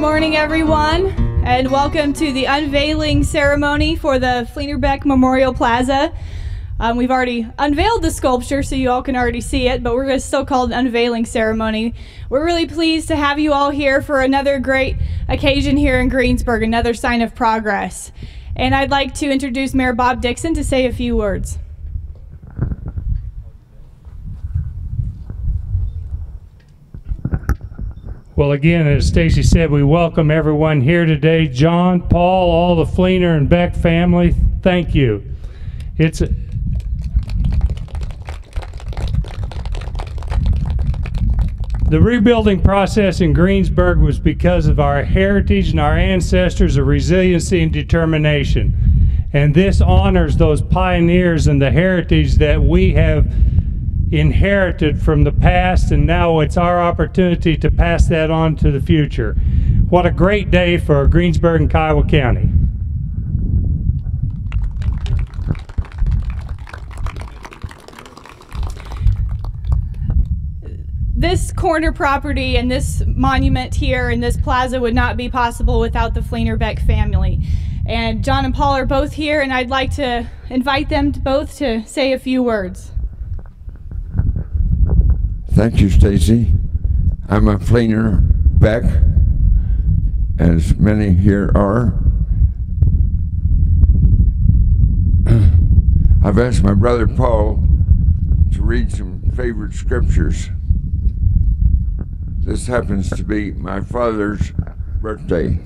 morning, everyone, and welcome to the unveiling ceremony for the Fleener-Beck Memorial Plaza. We've already unveiled the sculpture, so you all can already see it, but we're going to still call it an unveiling ceremony. We're really pleased to have you all here for another great occasion here in Greensburg, another sign of progress. And I'd like to introduce Mayor Bob Dixon to say a few words. Well, again, as Stacy said, we welcome everyone here today. John, Paul, all the Fleener and Beck family, thank you. The rebuilding process in Greensburg was because of our heritage and our ancestors of resiliency and determination. And this honors those pioneers and the heritage that we have inherited from the past, and now it's our opportunity to pass that on to the future. What a great day for Greensburg and Kiowa County. This corner property and this monument here and this plaza would not be possible without the Fleener-Beck family. And John and Paul are both here, and I'd like to invite them both to say a few words. Thank you, Stacy. I'm a Fleener-Beck, as many here are. I've asked my brother Paul to read some favorite scriptures. This happens to be my father's birthday.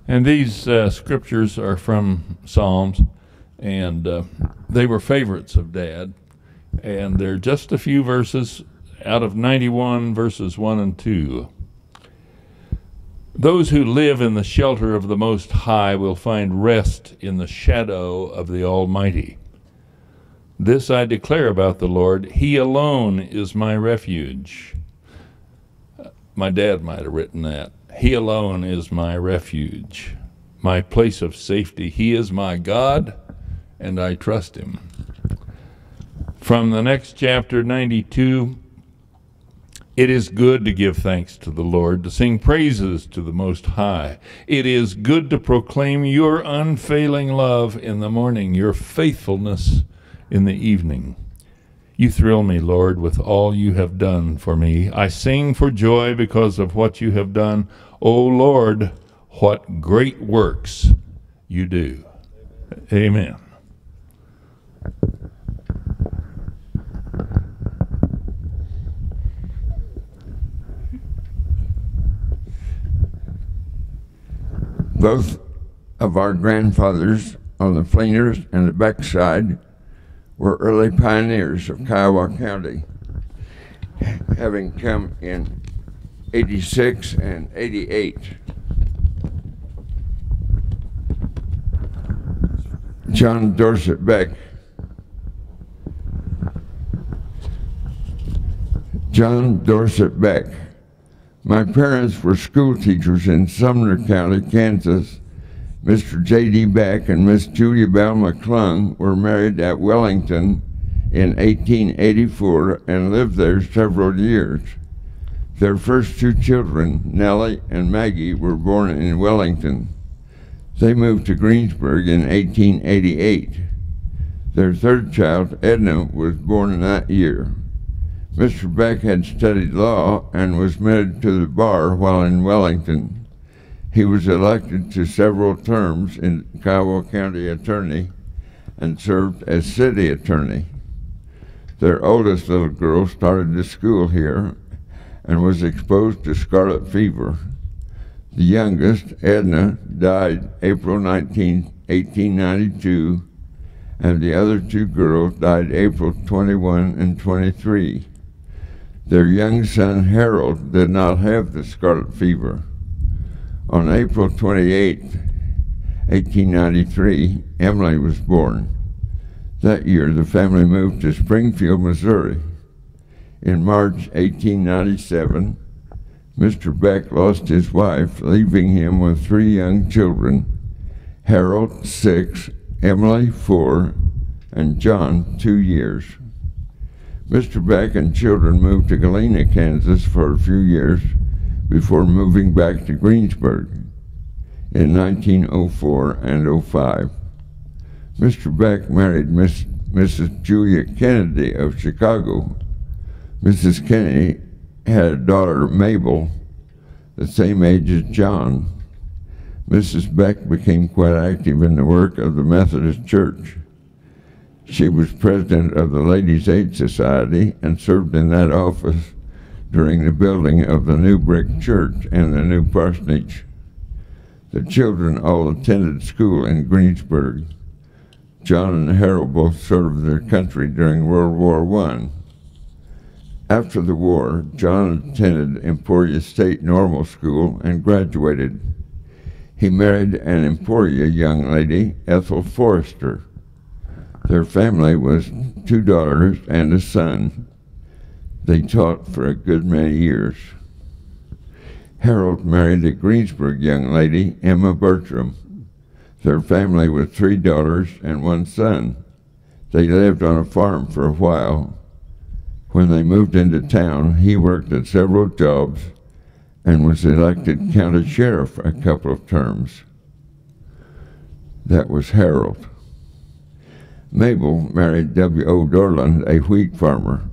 And these scriptures are from Psalms, and they were favorites of Dad. And they're just a few verses out of 91, verses 1 and 2. Those who live in the shelter of the Most High will find rest in the shadow of the Almighty. This I declare about the Lord, He alone is my refuge. My dad might have written that. He alone is my refuge, my place of safety. He is my God, and I trust Him. From the next chapter, 92, it is good to give thanks to the Lord, to sing praises to the Most High. It is good to proclaim your unfailing love in the morning, your faithfulness in the evening. You thrill me, Lord, with all you have done for me. I sing for joy because of what you have done. O Lord, what great works you do. Amen. Both of our grandfathers on the Fleeners and the Beck side were early pioneers of Kiowa County, having come in 86 and 88. John Dorset Beck. John Dorset Beck. My parents were school teachers in Sumner County, Kansas. Mr. J.D. Beck and Miss Julia Bell McClung were married at Wellington in 1884 and lived there several years. Their first two children, Nellie and Maggie, were born in Wellington. They moved to Greensburg in 1888. Their third child, Edna, was born that year. Mr. Beck had studied law and was admitted to the bar while in Wellington. He was elected to several terms in Kiowa County Attorney and served as city attorney. Their oldest little girl started to school here and was exposed to scarlet fever. The youngest, Edna, died April 19, 1892, and the other two girls died April 21 and 23. Their young son, Harold, did not have the scarlet fever. On April 28, 1893, Emily was born. That year, the family moved to Springfield, Missouri. In March 1897, Mr. Beck lost his wife, leaving him with three young children, Harold, 6, Emily, 4, and John, 2 years. Mr. Beck and children moved to Galena, Kansas for a few years before moving back to Greensburg in 1904 and 05. Mr. Beck married Mrs. Julia Kennedy of Chicago. Mrs. Kennedy had a daughter, Mabel, the same age as John. Mrs. Beck became quite active in the work of the Methodist Church. She was president of the Ladies' Aid Society and served in that office during the building of the new brick church and the new parsonage. The children all attended school in Greensburg. John and Harold both served their country during World War I. After the war, John attended Emporia State Normal School and graduated. He married an Emporia young lady, Ethel Forrester. Their family was 2 daughters and a son. They taught for a good many years. Harold married a Greensburg young lady, Emma Bertram. Their family was 3 daughters and 1 son. They lived on a farm for a while. When they moved into town, he worked at several jobs and was elected county sheriff a couple of terms. That was Harold. Mabel married W.O. Dorland, a wheat farmer.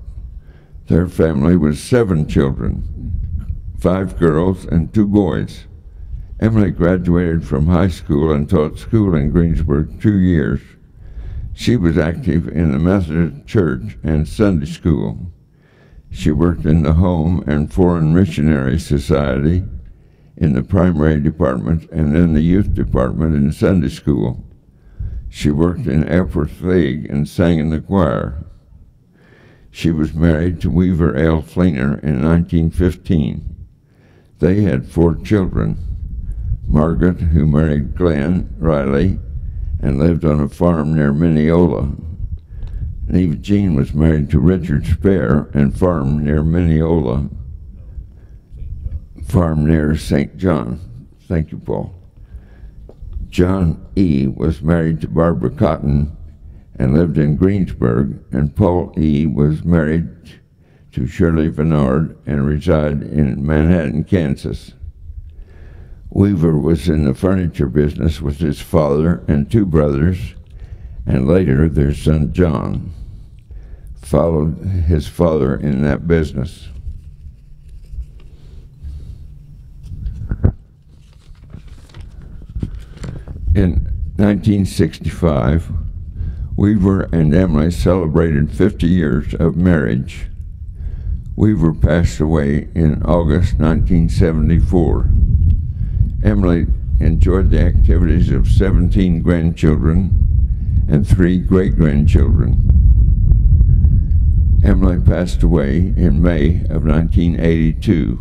Their family was 7 children, 5 girls and 2 boys. Emily graduated from high school and taught school in Greensburg 2 years. She was active in the Methodist Church and Sunday school. She worked in the Home and Foreign Missionary Society, in the primary department, and in the youth department in Sunday school. She worked in Epworth League and sang in the choir. She was married to Weaver L. Fleener in 1915. They had 4 children. Margaret, who married Glenn Riley and lived on a farm near Mineola. And Eva Jean was married to Richard Spare and farmed near Mineola, farm near St. John. Thank you, Paul. John E. was married to Barbara Cotton and lived in Greensburg, and Paul E. was married to Shirley Vennard and resided in Manhattan, Kansas. Weaver was in the furniture business with his father and 2 brothers, and later their son John followed his father in that business. In 1965, Weaver and Emily celebrated 50 years of marriage. Weaver passed away in August 1974. Emily enjoyed the activities of 17 grandchildren and 3 great-grandchildren. Emily passed away in May of 1982.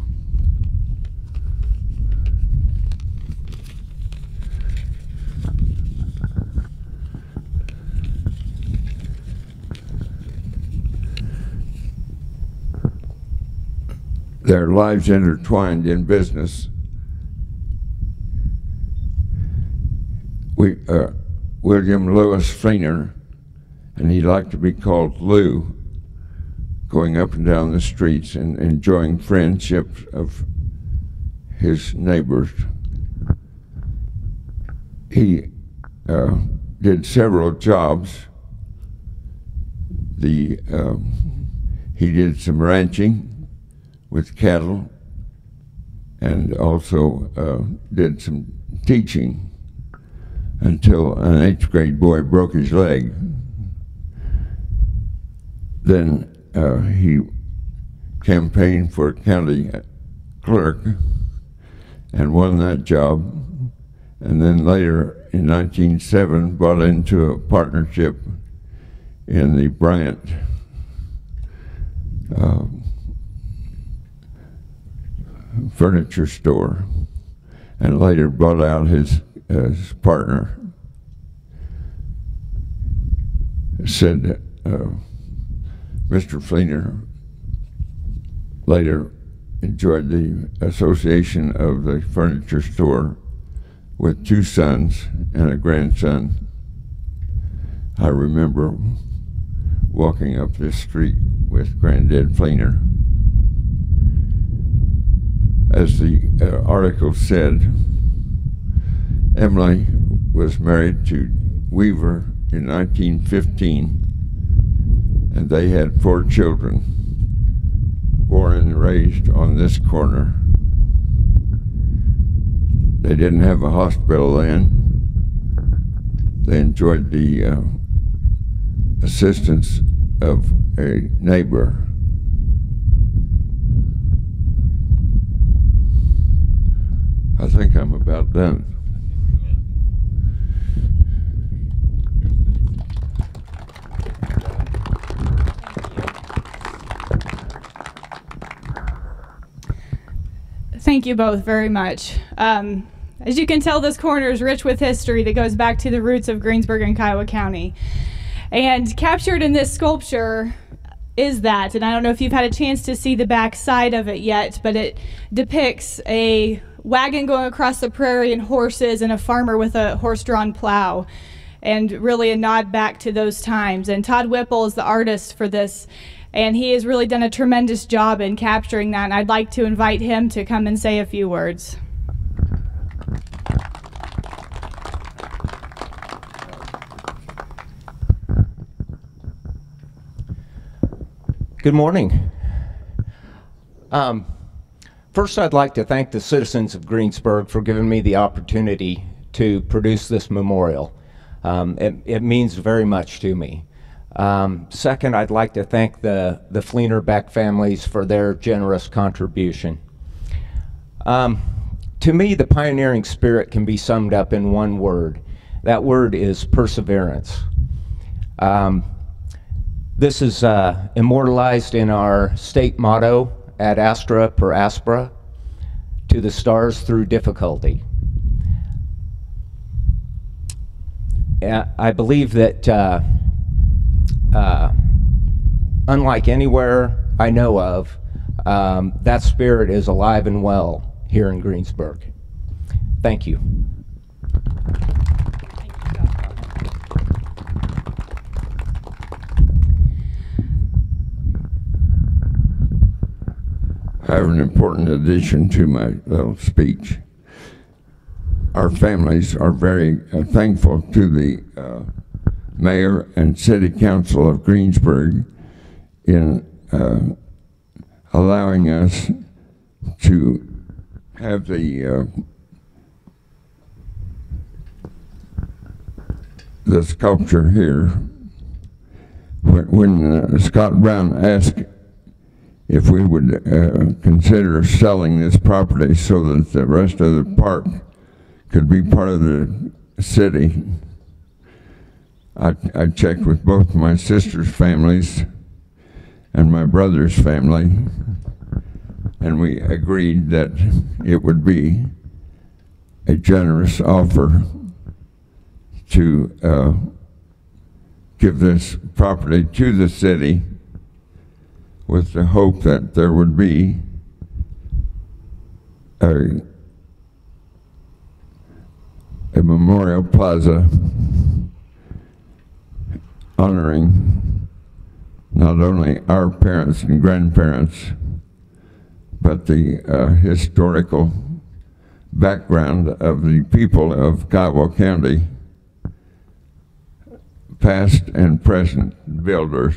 Their lives intertwined in business. William Lewis Fleener, and he liked to be called Lou, going up and down the streets and enjoying friendships of his neighbors. He did several jobs. He did some ranching with cattle, and also did some teaching until an 8th grade boy broke his leg. Then he campaigned for county clerk and won that job, and then later in 1907 bought into a partnership in the Bryant furniture store, and later bought out his partner. Said that Mr. Fleener later enjoyed the association of the furniture store with 2 sons and a grandson. I remember walking up this street with Granddad Fleener. As the article said, Emily was married to Weaver in 1915, and they had 4 children, born and raised on this corner. They didn't have a hospital then. They enjoyed the assistance of a neighbor. I think I'm about done. Thank you both very much. As you can tell, this corner is rich with history that goes back to the roots of Greensburg and Kiowa County. And captured in this sculpture is that, and I don't know if you've had a chance to see the back side of it yet, but it depicts a wagon going across the prairie and horses and a farmer with a horse-drawn plow, and really a nod back to those times. And Todd Whipple is the artist for this, and he has really done a tremendous job in capturing that, and I'd like to invite him to come and say a few words. Good morning. First, I'd like to thank the citizens of Greensburg for giving me the opportunity to produce this memorial. It means very much to me. Second, I'd like to thank the Fleener-Beck families for their generous contribution. To me, the pioneering spirit can be summed up in one word. That word is perseverance. This is immortalized in our state motto, ad astra per aspera, to the stars through difficulty. I believe that unlike anywhere I know of, that spirit is alive and well here in Greensburg. Thank you. I have an important addition to my little speech. Our families are very thankful to the mayor and city council of Greensburg in allowing us to have the sculpture here. When Scott Brown asked if we would consider selling this property so that the rest of the park could be part of the city, I checked with both my sister's families and my brother's family, and we agreed that it would be a generous offer to give this property to the city, with the hope that there would be a memorial plaza honoring not only our parents and grandparents, but the historical background of the people of Kiowa County, past and present builders.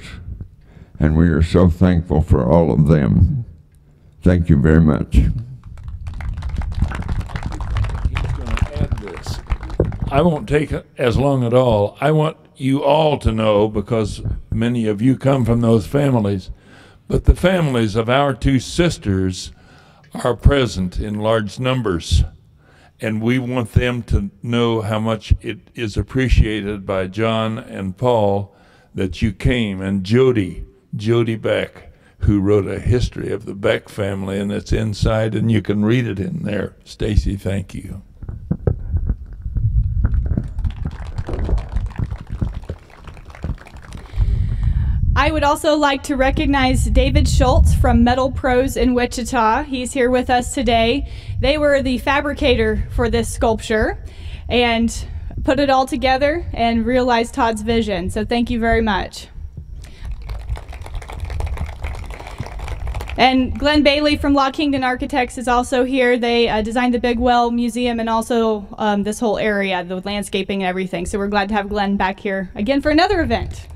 And we are so thankful for all of them. Thank you very much. He's going to add this. I won't take as long at all. I want you all to know, because many of you come from those families, but the families of our 2 sisters are present in large numbers. And we want them to know how much it is appreciated by John and Paul that you came, and Jody Beck, who wrote a history of the Beck family, and it's inside, and you can read it in there. Stacy, thank you. I would also like to recognize David Schultz from Metal Pros in Wichita. He's here with us today. They were the fabricator for this sculpture and put it all together and realized Todd's vision. So thank you very much. And Glenn Bailey from Lock Kingdon Architects is also here. They designed the Big Well Museum and also this whole area, the landscaping and everything. So we're glad to have Glenn back here again for another event.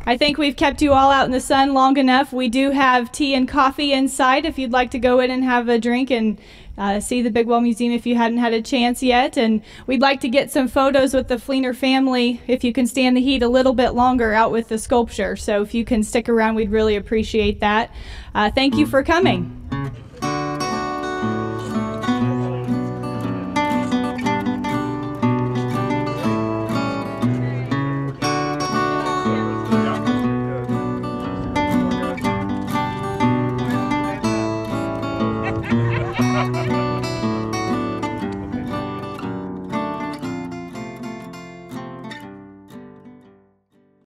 I think we've kept you all out in the sun long enough. We do have tea and coffee inside if you'd like to go in and have a drink and see the Big Well Museum if you hadn't had a chance yet. And we'd like to get some photos with the Fleener family if you can stand the heat a little bit longer out with the sculpture. So if you can stick around, we'd really appreciate that. Thank you for coming.